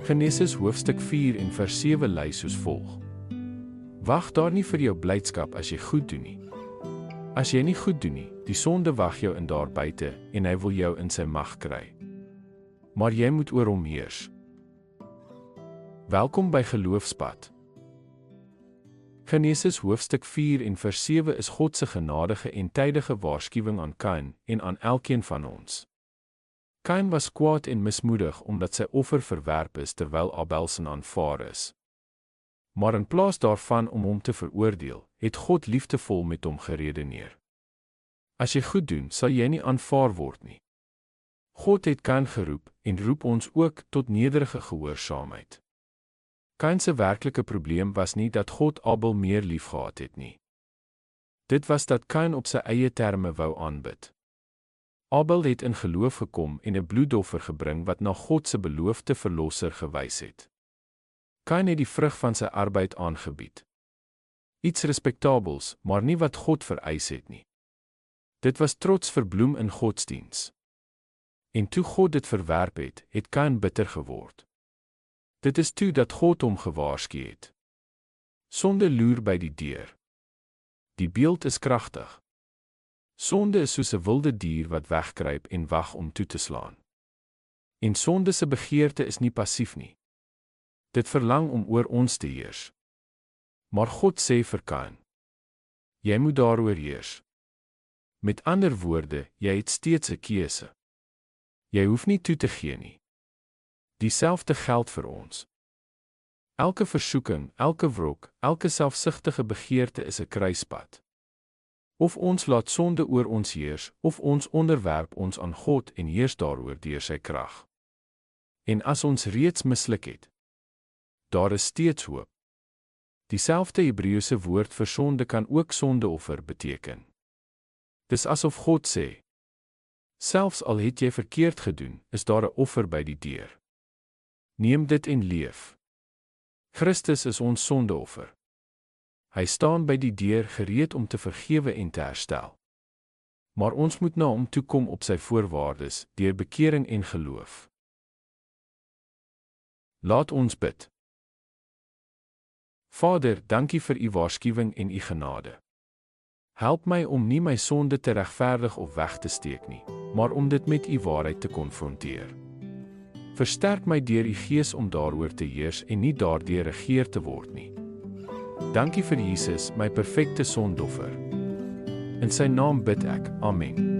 Genesis hoofstuk 4 en vers 7 lei soos volg. Wag daar nie vir jou blydskap as jy goed doen nie. As jy nie goed doen nie, die sonde wag jou in daar buite en hy wil jou in sy mag kry. Maar jy moet oor hom heers. Welkom by Geloofspad. Genesis hoofstuk 4 en vers 7 is God se genadige en tydige waarskuwing aan Kain en aan elkeen van ons. Kain was kwaad en mismoedig omdat sy offer verwerp is terwyl Abel se aanvaar is. Maar in plaas daarvan om hom te veroordeel, het God liefdevol met hom geredeneer. As jy goed doen, sal jy nie aanvaar word nie. God het Kain geroep en roep ons ook tot nederige gehoorsaamheid. Kain se werklike probleem was nie dat God Abel meer liefgehad het nie. Dit was dat Kain op sy eie terme wou aanbid. Abel het in geloof gekom en 'n bloedoffer gebring wat na God se beloofde verlosser gewys het. Kain het die vrug van sy arbeid aangebied. Iets respektabels, maar nie wat God vereis het nie. Dit was trots verbloem in godsdiens. En toe God dit verwerp het, het Kain bitter geword. Dit is toe dat God hom gewaarsku het. Sonde loer by die deur. Die beeld is kragtig. Sonde is soos 'n wilde dier wat wegkruip en wag om toe te slaan. En sonde se begeerte is nie passief nie. Dit verlang om oor ons te heers. Maar God sê vir Kain, jy moet daaroor heers. Met ander woorde, jy het steeds 'n keuse. Jy hoef nie toe te gee nie. Dieselfde geld vir ons. Elke versoeking, elke wrok, elke selfsugtige begeerte is 'n kruispad. Of ons laat sonde oor ons heers, of ons onderwerp ons aan God en heers daaroor deur sy krag. En as ons reeds misluk het, daar is steeds hoop. Dieselfde Hebreëse woord vir sonde kan ook sondeoffer beteken. Dis asof God sê, selfs al het jy verkeerd gedoen, is daar 'n offer by die deur. Neem dit en leef. Christus is ons sondeoffer. Hy staan by die deur gereed om te vergewe en te herstel. Maar ons moet na hom toe kom op sy voorwaardes, deur bekering en geloof. Laat ons bid. Vader, dankie vir u waarskuwing en u genade. Help my om nie my sonde te regverdig of weg te steek nie, maar om dit met u waarheid te konfronteer. Versterk my deur u Gees om daaroor te heers en nie daardeur regeer te word nie. Dankie vir Jesus, my perfekte sondoffer. In sy naam bid ek, amen.